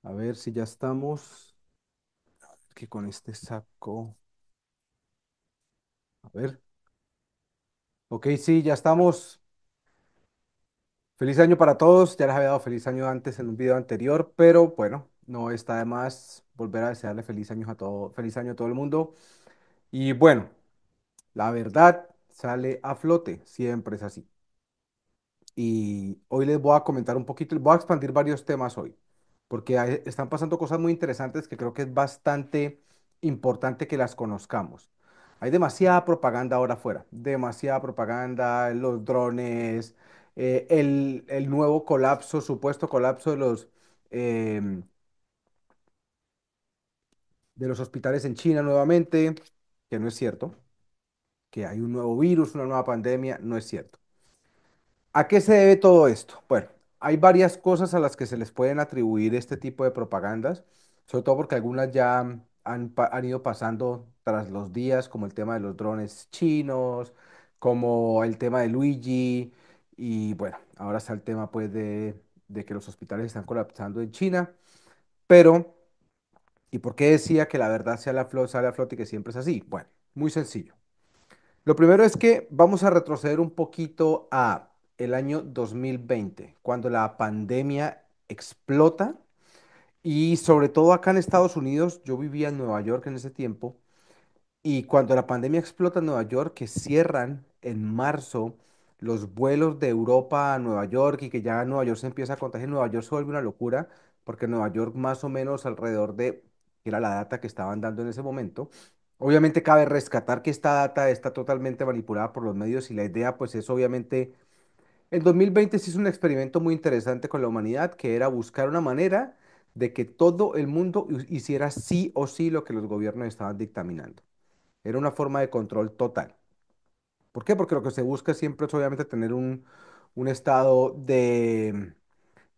A ver si ya estamos. Que con este saco. A ver. Ok, sí, ya estamos. Feliz año para todos. Ya les había dado feliz año antes en un video anterior, pero bueno, no está de más volver a desearle feliz año a todo el mundo. Y bueno, la verdad sale a flote. Siempre es así. Y hoy les voy a comentar un poquito, les voy a expandir varios temas hoy, porque están pasando cosas muy interesantes que creo que es bastante importante que las conozcamos. Hay demasiada propaganda ahora afuera, demasiada propaganda, los drones, el nuevo colapso, supuesto colapso em, de los hospitales en China nuevamente, que no es cierto, que hay un nuevo virus, una nueva pandemia, no es cierto. ¿A qué se debe todo esto? Bueno, hay varias cosas a las que se les pueden atribuir este tipo de propagandas, sobre todo porque algunas ya han ido pasando tras los días, como el tema de los drones chinos, como el tema de Luigi, y bueno, ahora está el tema pues de que los hospitales están colapsando en China, pero ¿y por qué decía que la verdad sale a flote y que siempre es así? Bueno, muy sencillo. Lo primero es que vamos a retroceder un poquito a el año 2020, cuando la pandemia explota y sobre todo acá en Estados Unidos, yo vivía en Nueva York en ese tiempo y cuando la pandemia explota en Nueva York, que cierran en marzo los vuelos de Europa a Nueva York y que ya Nueva York se empieza a contagiar, Nueva York se vuelve una locura, porque Nueva York más o menos alrededor de, que era la data que estaban dando en ese momento, obviamente cabe rescatar que esta data está totalmente manipulada por los medios y la idea pues es obviamente, el 2020 se hizo un experimento muy interesante con la humanidad, que era buscar una manera de que todo el mundo hiciera sí o sí lo que los gobiernos estaban dictaminando. Era una forma de control total. ¿Por qué? Porque lo que se busca siempre es obviamente tener un estado de,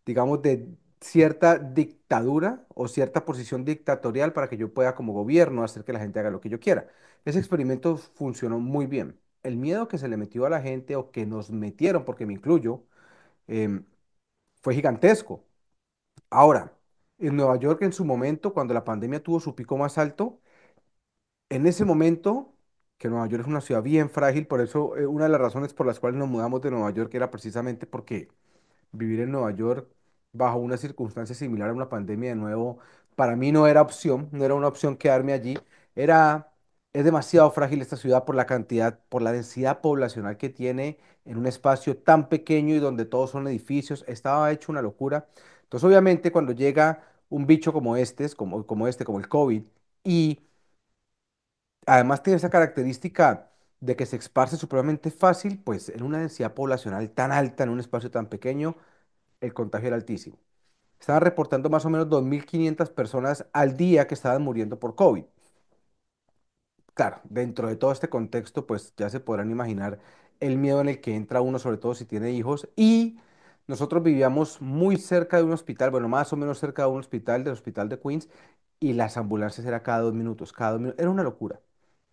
digamos, de cierta dictadura o cierta posición dictatorial para que yo pueda como gobierno hacer que la gente haga lo que yo quiera. Ese experimento funcionó muy bien. El miedo que se le metió a la gente o que nos metieron, porque me incluyo, em, fue gigantesco. Ahora, en Nueva York en su momento, cuando la pandemia tuvo su pico más alto, en ese momento, que Nueva York es una ciudad bien frágil, por eso una de las razones por las cuales nos mudamos de Nueva York era precisamente porque vivir en Nueva York bajo una circunstancia similar a una pandemia de nuevo, para mí no era opción, no era una opción quedarme allí. Era, es demasiado frágil esta ciudad por la cantidad, por la densidad poblacional que tiene en un espacio tan pequeño y donde todos son edificios. Estaba hecho una locura. Entonces, obviamente, cuando llega un bicho como este, como el COVID, y además tiene esa característica de que se esparce supremamente fácil, pues en una densidad poblacional tan alta, en un espacio tan pequeño, el contagio era altísimo. Estaban reportando más o menos 2.500 personas al día que estaban muriendo por COVID. Claro, dentro de todo este contexto, pues ya se podrán imaginar el miedo en el que entra uno, sobre todo si tiene hijos. Y nosotros vivíamos muy cerca de un hospital, bueno, más o menos cerca de un hospital, del hospital de Queens, y las ambulancias era cada 2 minutos, cada 2 minutos. Era una locura.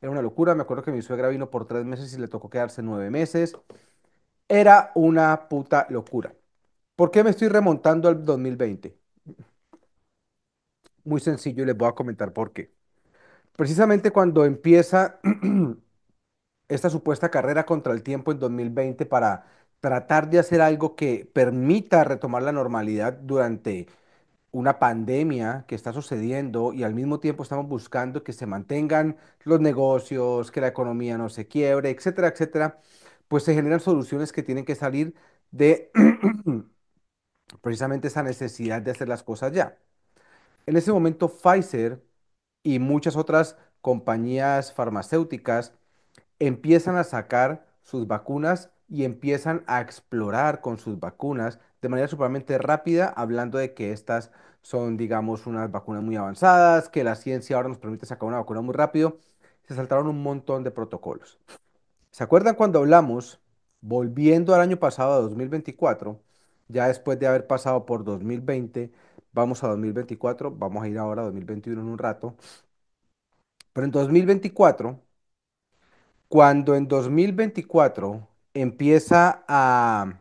Era una locura. Me acuerdo que mi suegra vino por 3 meses y le tocó quedarse 9 meses. Era una puta locura. ¿Por qué me estoy remontando al 2020? Muy sencillo y les voy a comentar por qué. Precisamente cuando empieza esta supuesta carrera contra el tiempo en 2020 para tratar de hacer algo que permita retomar la normalidad durante una pandemia que está sucediendo y al mismo tiempo estamos buscando que se mantengan los negocios, que la economía no se quiebre, etcétera, etcétera, pues se generan soluciones que tienen que salir de precisamente esa necesidad de hacer las cosas ya. En ese momento Pfizer y muchas otras compañías farmacéuticas empiezan a sacar sus vacunas y empiezan a explorar con sus vacunas de manera supremamente rápida, hablando de que estas son, digamos, unas vacunas muy avanzadas, que la ciencia ahora nos permite sacar una vacuna muy rápido. Se saltaron un montón de protocolos. ¿Se acuerdan cuando hablamos, volviendo al año pasado, a 2024, ya después de haber pasado por 2020, vamos a 2024, vamos a ir ahora a 2021 en un rato, pero en 2024, cuando en 2024 empieza a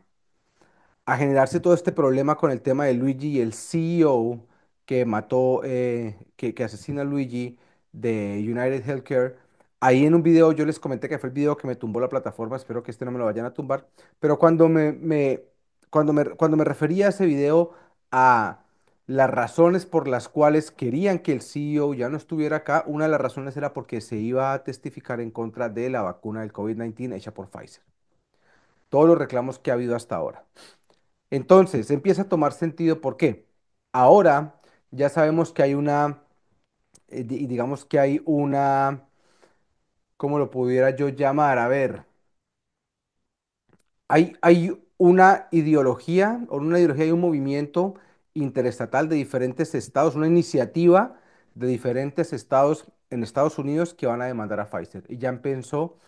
generarse todo este problema con el tema de Luigi y el CEO, que mató, que asesina a Luigi de United Healthcare. Ahí en un video yo les comenté que fue el video que me tumbó la plataforma, espero que este no me lo vayan a tumbar, pero cuando me refería a ese video, a las razones por las cuales querían que el CEO ya no estuviera acá, una de las razones era porque se iba a testificar en contra de la vacuna del COVID-19 hecha por Pfizer. Todos los reclamos que ha habido hasta ahora. Entonces, empieza a tomar sentido. ¿Por qué? Ahora ya sabemos que hay una, digamos que hay una, ¿cómo lo pudiera yo llamar? A ver. Hay una ideología y un movimiento interestatal de diferentes estados, una iniciativa de diferentes estados en Estados Unidos que van a demandar a Pfizer. Y empezó,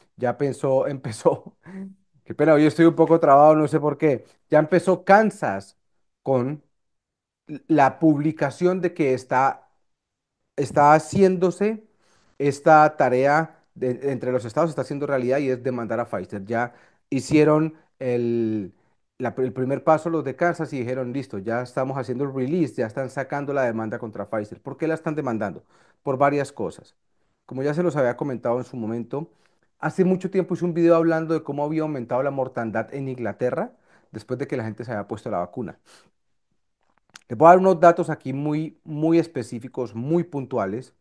qué pena, hoy estoy un poco trabado, no sé por qué. Ya empezó Kansas con la publicación de que está haciéndose esta tarea entre los estados, está haciendo realidad y es demandar a Pfizer. Ya hicieron el primer paso los de Kansas y dijeron, listo, ya estamos haciendo el release, ya están sacando la demanda contra Pfizer. ¿Por qué la están demandando? Por varias cosas. Como ya se los había comentado en su momento, hace mucho tiempo hice un video hablando de cómo había aumentado la mortandad en Inglaterra después de que la gente se había puesto la vacuna. Les voy a dar unos datos aquí muy, muy específicos, muy puntuales,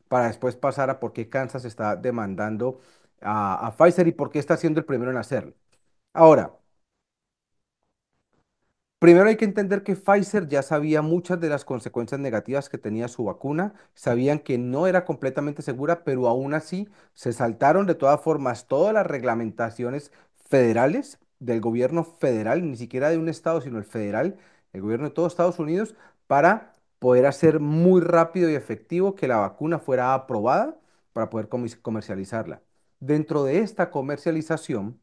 para después pasar a por qué Kansas está demandando a Pfizer y por qué está siendo el primero en hacerlo. Ahora, primero hay que entender que Pfizer ya sabía muchas de las consecuencias negativas que tenía su vacuna, sabían que no era completamente segura, pero aún así se saltaron de todas formas todas las reglamentaciones federales del gobierno federal, ni siquiera de un estado, sino el federal, el gobierno de todos Estados Unidos, para poder hacer muy rápido y efectivo que la vacuna fuera aprobada para poder comercializarla. Dentro de esta comercialización,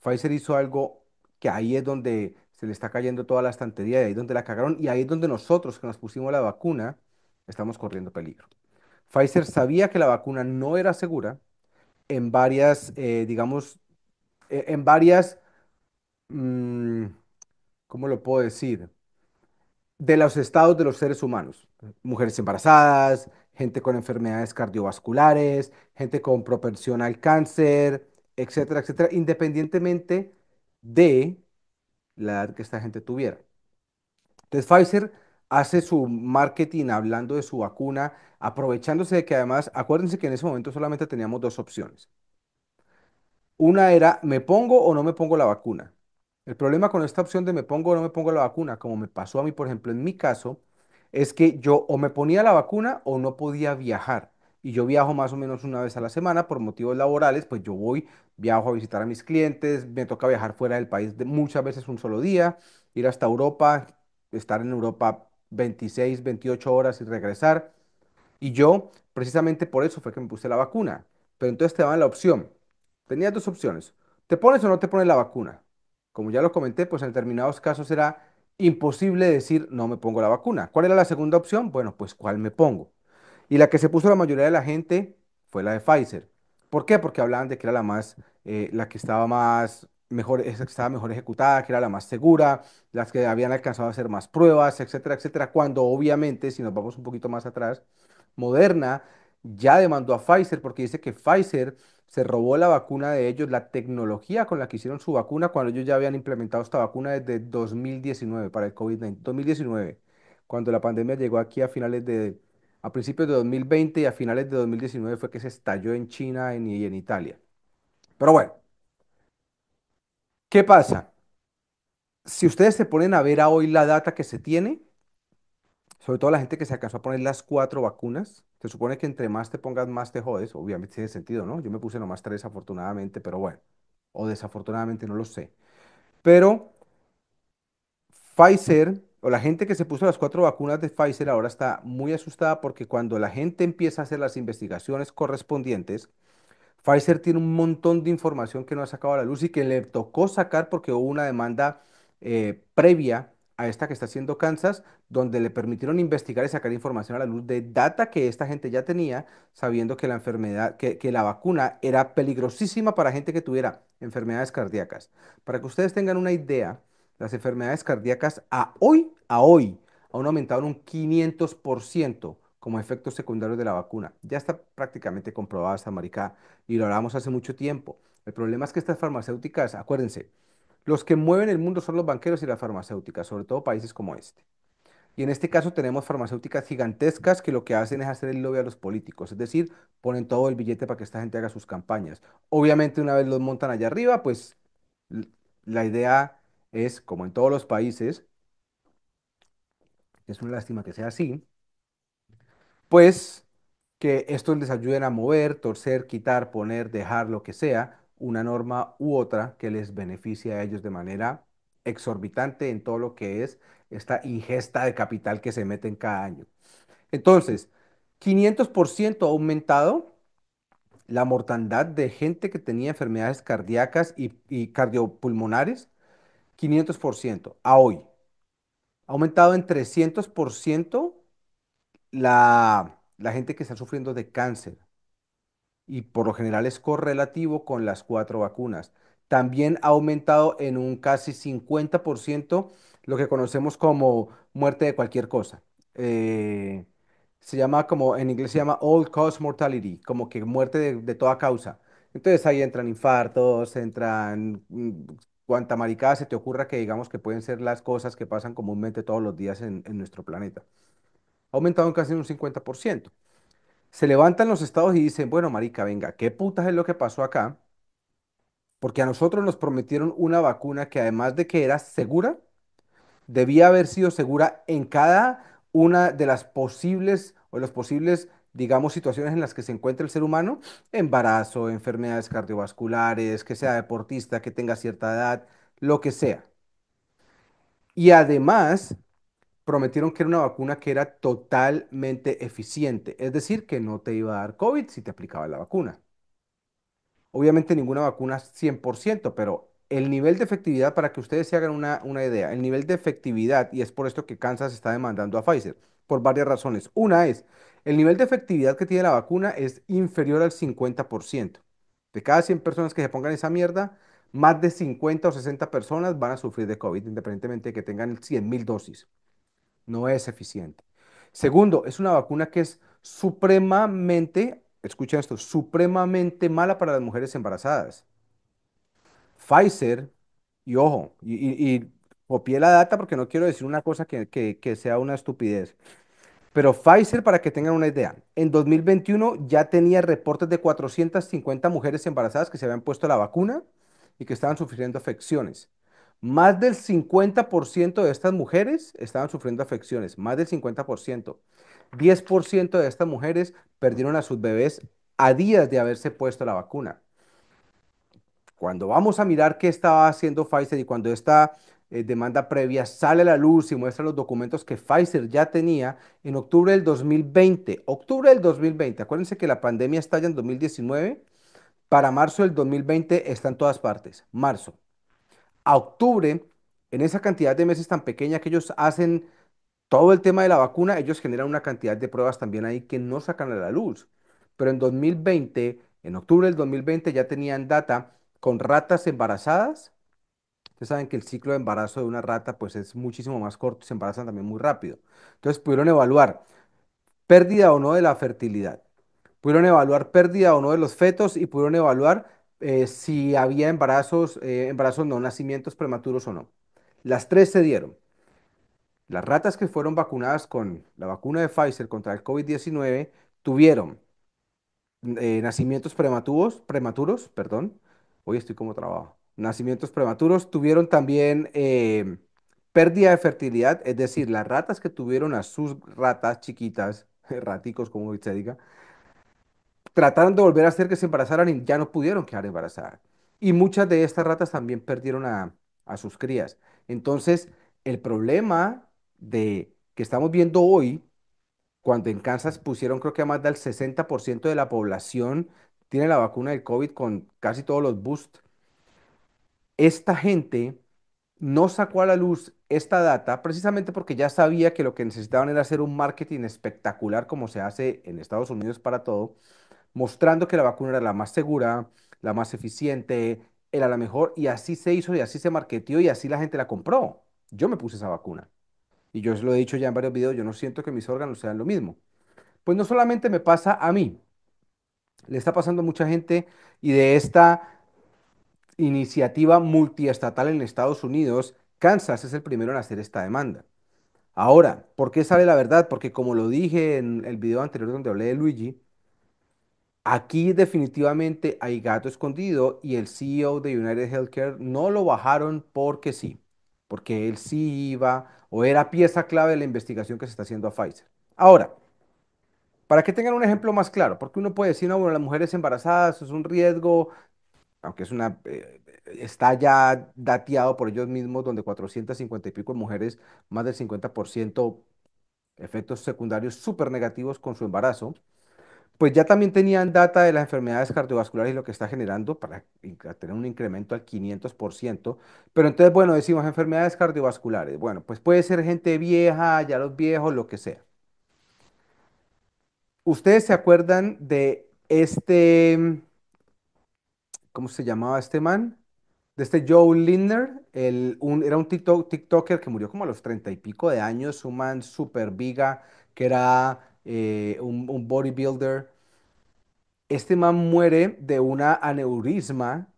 Pfizer hizo algo que ahí es donde se le está cayendo toda la estantería y ahí es donde la cagaron y ahí es donde nosotros que nos pusimos la vacuna estamos corriendo peligro. Pfizer sabía que la vacuna no era segura en varias, digamos, en varias, mm, ¿cómo lo puedo decir? De los estados de los seres humanos. Mujeres embarazadas, gente con enfermedades cardiovasculares, gente con propensión al cáncer, etcétera, etcétera, independientemente de la edad que esta gente tuviera. Entonces Pfizer hace su marketing hablando de su vacuna, aprovechándose de que además, acuérdense que en ese momento solamente teníamos dos opciones. Una era, ¿me pongo o no me pongo la vacuna? El problema con esta opción de me pongo o no me pongo la vacuna, como me pasó a mí, por ejemplo, en mi caso, es que yo o me ponía la vacuna o no podía viajar. Y yo viajo más o menos una vez a la semana por motivos laborales, pues yo voy, viajo a visitar a mis clientes, me toca viajar fuera del país muchas veces un solo día, ir hasta Europa, estar en Europa 26, 28 horas y regresar. Y yo, precisamente por eso fue que me puse la vacuna. Pero entonces te daban la opción. Tenías dos opciones. ¿Te pones o no te pones la vacuna? Como ya lo comenté, pues en determinados casos era imposible decir no me pongo la vacuna. ¿Cuál era la segunda opción? Bueno, pues ¿cuál me pongo? Y la que se puso la mayoría de la gente fue la de Pfizer. ¿Por qué? Porque hablaban de que era la más, la que estaba más, mejor, esa que estaba mejor ejecutada, que era la más segura, las que habían alcanzado a hacer más pruebas, etcétera, etcétera. Cuando obviamente, si nos vamos un poquito más atrás, Moderna ya demandó a Pfizer porque dice que Pfizer se robó la vacuna de ellos, la tecnología con la que hicieron su vacuna cuando ellos ya habían implementado esta vacuna desde 2019 para el COVID-19, 2019, cuando la pandemia llegó aquí a principios de 2020 y a finales de 2019 fue que se estalló en China y en Italia. Pero bueno, ¿qué pasa? Si ustedes se ponen a ver a hoy la data que se tiene, sobre todo la gente que se alcanzó a poner las cuatro vacunas, se supone que entre más te pongas, más te jodes. Obviamente tiene sentido, ¿no? Yo me puse nomás tres afortunadamente, pero bueno, o desafortunadamente, no lo sé. Pero Pfizer, o la gente que se puso las cuatro vacunas de Pfizer ahora está muy asustada porque cuando la gente empieza a hacer las investigaciones correspondientes, Pfizer tiene un montón de información que no ha sacado a la luz y que le tocó sacar porque hubo una demanda previa a esta que está haciendo Kansas, donde le permitieron investigar y sacar información a la luz de data que esta gente ya tenía, sabiendo que la enfermedad, que la vacuna era peligrosísima para gente que tuviera enfermedades cardíacas. Para que ustedes tengan una idea, las enfermedades cardíacas a hoy, han aumentado en un 500% como efectos secundarios de la vacuna. Ya está prácticamente comprobada esta marica y lo hablamos hace mucho tiempo. El problema es que estas farmacéuticas, acuérdense, los que mueven el mundo son los banqueros y las farmacéuticas, sobre todo países como este. Y en este caso tenemos farmacéuticas gigantescas que lo que hacen es hacer el lobby a los políticos, es decir, ponen todo el billete para que esta gente haga sus campañas. Obviamente una vez los montan allá arriba, pues l- la idea es, como en todos los países, es una lástima que sea así, pues que estos les ayuden a mover, torcer, quitar, poner, dejar, lo que sea, una norma u otra que les beneficie a ellos de manera exorbitante en todo lo que es esta ingesta de capital que se meten cada año. Entonces, 500% ha aumentado la mortandad de gente que tenía enfermedades cardíacas y cardiopulmonares, 500% a hoy. Ha aumentado en 300% la gente que está sufriendo de cáncer y por lo general es correlativo con las cuatro vacunas. También ha aumentado en un casi 50% lo que conocemos como muerte de cualquier cosa. Eh, Se llama como, en inglés se llama all cause mortality, como que muerte de toda causa. Entonces ahí entran infartos, entran cuanta maricada se te ocurra que digamos que pueden ser las cosas que pasan comúnmente todos los días en nuestro planeta. Ha aumentado en casi un 50%. Se levantan los estados y dicen, bueno, marica, venga, ¿qué putas es lo que pasó acá? Porque a nosotros nos prometieron una vacuna que además de que era segura, debía haber sido segura en cada una de las posibles o las posibles, digamos, situaciones en las que se encuentra el ser humano, embarazo, enfermedades cardiovasculares, que sea deportista, que tenga cierta edad, lo que sea. Y además prometieron que era una vacuna que era totalmente eficiente, es decir, que no te iba a dar COVID si te aplicabas la vacuna. Obviamente ninguna vacuna 100%, pero el nivel de efectividad, para que ustedes se hagan una idea, el nivel de efectividad, y es por esto que Kansas está demandando a Pfizer, por varias razones. Una es, el nivel de efectividad que tiene la vacuna es inferior al 50%. De cada 100 personas que se pongan esa mierda, más de 50 o 60 personas van a sufrir de COVID, independientemente de que tengan 100.000 dosis. No es eficiente. Segundo, es una vacuna que es supremamente, escuchen esto, supremamente mala para las mujeres embarazadas. Pfizer, y ojo, y copié la data porque no quiero decir una cosa que sea una estupidez. Pero Pfizer, para que tengan una idea, en 2021 ya tenía reportes de 450 mujeres embarazadas que se habían puesto la vacuna y que estaban sufriendo afecciones. Más del 50% de estas mujeres estaban sufriendo afecciones, más del 50%. 10% de estas mujeres perdieron a sus bebés a días de haberse puesto la vacuna. Cuando vamos a mirar qué estaba haciendo Pfizer y cuando esta demanda previa sale a la luz y muestra los documentos que Pfizer ya tenía en octubre del 2020, acuérdense que la pandemia estalla en 2019, para marzo del 2020 está en todas partes, marzo. A octubre, en esa cantidad de meses tan pequeña que ellos hacen todo el tema de la vacuna, ellos generan una cantidad de pruebas también ahí que no sacan a la luz. Pero en 2020, en octubre del 2020 ya tenían data con ratas embarazadas. Ustedes saben que el ciclo de embarazo de una rata pues es muchísimo más corto y se embarazan también muy rápido. Entonces pudieron evaluar pérdida o no de la fertilidad. Pudieron evaluar pérdida o no de los fetos y pudieron evaluar si había embarazos no, nacimientos prematuros o no. Las tres se dieron. Las ratas que fueron vacunadas con la vacuna de Pfizer contra el COVID-19 tuvieron nacimientos prematuros, perdón. Hoy estoy como trabajo. Nacimientos prematuros tuvieron también pérdida de fertilidad, es decir, las ratas que tuvieron a sus ratas chiquitas, raticos como se diga, trataron de volver a hacer que se embarazaran y ya no pudieron quedar embarazadas. Y muchas de estas ratas también perdieron a sus crías. Entonces, el problema de que estamos viendo hoy, cuando en Kansas pusieron creo que a más del 60% de la población tiene la vacuna del COVID con casi todos los boosts, esta gente no sacó a la luz esta data precisamente porque ya sabía que lo que necesitaban era hacer un marketing espectacular como se hace en Estados Unidos para todo, mostrando que la vacuna era la más segura, la más eficiente, era la mejor, y así se hizo y así se marketeó y así la gente la compró. Yo me puse esa vacuna. y yo os lo he dicho ya en varios videos, yo no siento que mis órganos sean lo mismo. Pues no solamente me pasa a mí, le está pasando a mucha gente y de esta iniciativa multiestatal en Estados Unidos, Kansas es el primero en hacer esta demanda. Ahora, ¿por qué sale la verdad? Porque como lo dije en el video anterior donde hablé de Luigi, aquí definitivamente hay gato escondido y el CEO de United Healthcare no lo bajaron porque sí, porque él sí iba o era pieza clave de la investigación que se está haciendo a Pfizer. Ahora, para que tengan un ejemplo más claro, porque uno puede decir, no, bueno, las mujeres embarazadas es un riesgo, aunque está ya dateado por ellos mismos, donde 450 y pico de mujeres, más del 50% efectos secundarios súper negativos con su embarazo. Pues ya también tenían data de las enfermedades cardiovasculares y lo que está generando para tener un incremento al 500%. Pero entonces, bueno, decimos enfermedades cardiovasculares. Bueno, pues puede ser gente vieja, ya los viejos, lo que sea. ¿Ustedes se acuerdan de cómo se llamaba este man? De este Joe Lindner, era un TikToker que murió como a los 30 y pico de años, un man super viga, que era un bodybuilder. Este man muere de una aneurisma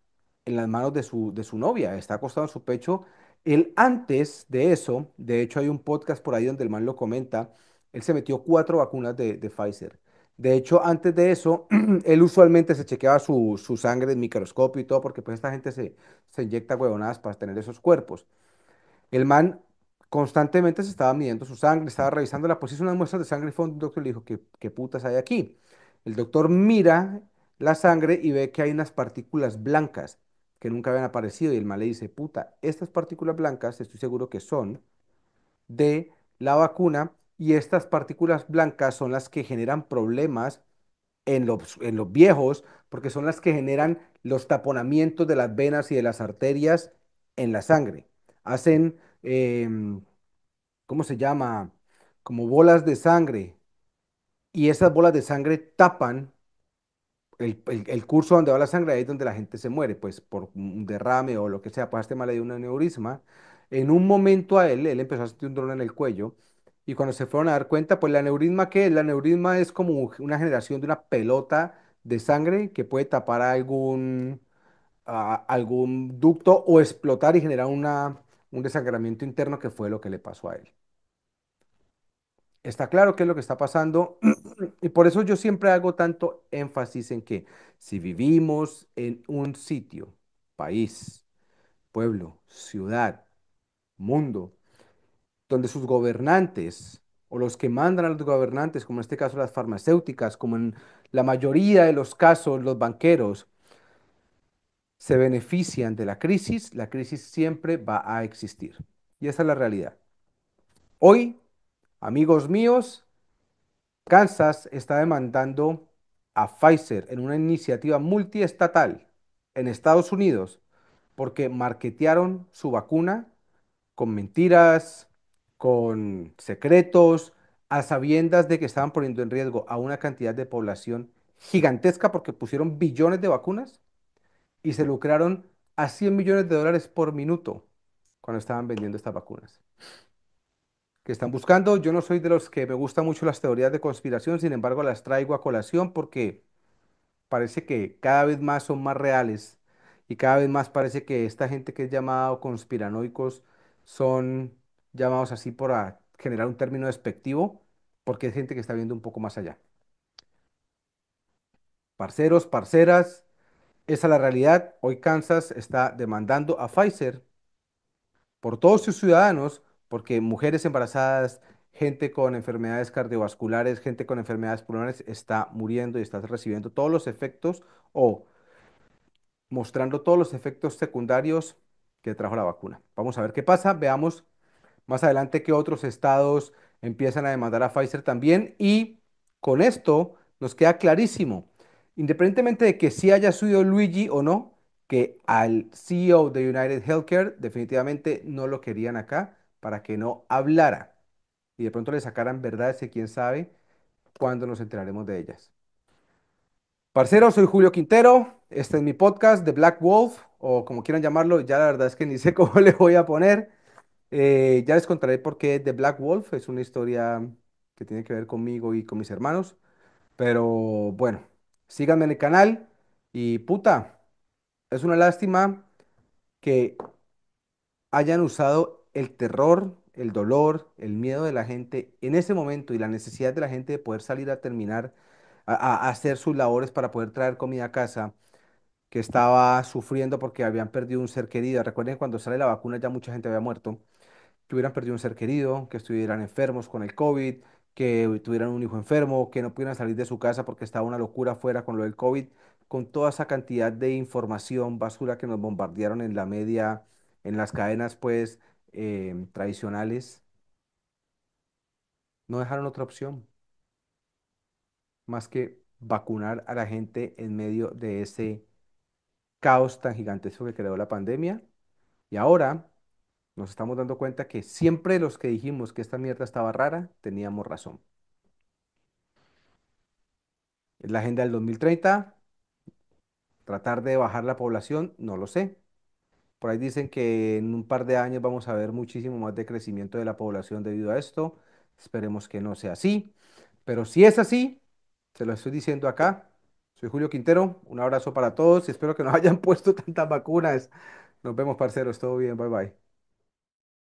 en las manos de su novia, está acostado en su pecho. Él antes de eso, de hecho hay un podcast por ahí donde el man lo comenta, él se metió 4 vacunas de Pfizer. De hecho, antes de eso, él usualmente se chequeaba su sangre en microscopio y todo, porque pues esta gente se inyecta huevonadas para tener esos cuerpos. El man constantemente se estaba midiendo su sangre, estaba revisándola, pues hizo unas muestras de sangre y fue un doctor y le dijo, ¿qué putas hay aquí? El doctor mira la sangre y ve que hay unas partículas blancas que nunca habían aparecido y el man le dice, puta, estas partículas blancas estoy seguro que son de la vacuna y estas partículas blancas son las que generan problemas en los viejos porque son las que generan los taponamientos de las venas y de las arterias en la sangre. Hacen, ¿cómo se llama? Como bolas de sangre. Y esas bolas de sangre tapan el curso donde va la sangre, ahí es donde la gente se muere, pues por un derrame o lo que sea, pues a este mal le dio un aneurisma. En un momento a él empezó a sentir un dolor en el cuello y cuando se fueron a dar cuenta, pues el aneurisma, ¿qué? El aneurisma es como una generación de una pelota de sangre que puede tapar algún ducto o explotar y generar un desangramiento interno que fue lo que le pasó a él. Está claro qué es lo que está pasando y por eso yo siempre hago tanto énfasis en que si vivimos en un sitio, país, pueblo, ciudad, mundo, donde sus gobernantes o los que mandan a los gobernantes, como en este caso las farmacéuticas, como en la mayoría de los casos los banqueros, se benefician de la crisis siempre va a existir. Y esa es la realidad. Hoy, amigos míos, Kansas está demandando a Pfizer en una iniciativa multiestatal en Estados Unidos porque marketearon su vacuna con mentiras, con secretos, a sabiendas de que estaban poniendo en riesgo a una cantidad de población gigantesca porque pusieron billones de vacunas y se lucraron a 100 millones de dólares por minuto cuando estaban vendiendo estas vacunas. Que están buscando, yo no soy de los que me gustan mucho las teorías de conspiración, sin embargo las traigo a colación porque parece que cada vez más son más reales y cada vez más parece que esta gente que es llamada conspiranoicos son llamados así por generar un término despectivo porque es gente que está viendo un poco más allá. Parceros, parceras, esa es la realidad. Hoy Kansas está demandando a Pfizer por todos sus ciudadanos, porque mujeres embarazadas, gente con enfermedades cardiovasculares, gente con enfermedades pulmonares está muriendo y está recibiendo todos los efectos o mostrando todos los efectos secundarios que trajo la vacuna. Vamos a ver qué pasa. Veamos más adelante que otros estados empiezan a demandar a Pfizer también y con esto nos queda clarísimo, independientemente de que sí haya sido Luigi o no, que al CEO de United Healthcare definitivamente no lo querían acá para que no hablara y de pronto le sacaran verdades y quién sabe cuándo nos enteraremos de ellas. Parcero, soy Julio Quintero, este es mi podcast de Black Wolf o como quieran llamarlo, ya la verdad es que ni sé cómo le voy a poner. Ya les contaré por qué The Black Wolf es una historia que tiene que ver conmigo y con mis hermanos. Pero bueno, síganme en el canal y puta, es una lástima que hayan usado el terror, el dolor, el miedo de la gente en ese momento y la necesidad de la gente de poder salir a terminar, a hacer sus labores para poder traer comida a casa, que estaba sufriendo porque habían perdido un ser querido. Recuerden, cuando sale la vacuna ya mucha gente había muerto, que hubieran perdido un ser querido, que estuvieran enfermos con el COVID, que tuvieran un hijo enfermo, que no pudieran salir de su casa porque estaba una locura afuera con lo del COVID, con toda esa cantidad de información basura que nos bombardearon en la media, en las cadenas pues tradicionales, no dejaron otra opción más que vacunar a la gente en medio de ese caos tan gigantesco que creó la pandemia. Y ahora nos estamos dando cuenta que siempre los que dijimos que esta mierda estaba rara, teníamos razón. Es la agenda del 2030, tratar de bajar la población, no lo sé. Por ahí dicen que en un par de años vamos a ver muchísimo más de crecimiento de la población debido a esto. Esperemos que no sea así. Pero si es así, se lo estoy diciendo acá. Soy Julio Quintero, un abrazo para todos y espero que nos hayan puesto tantas vacunas. Nos vemos, parceros, todo bien, bye bye.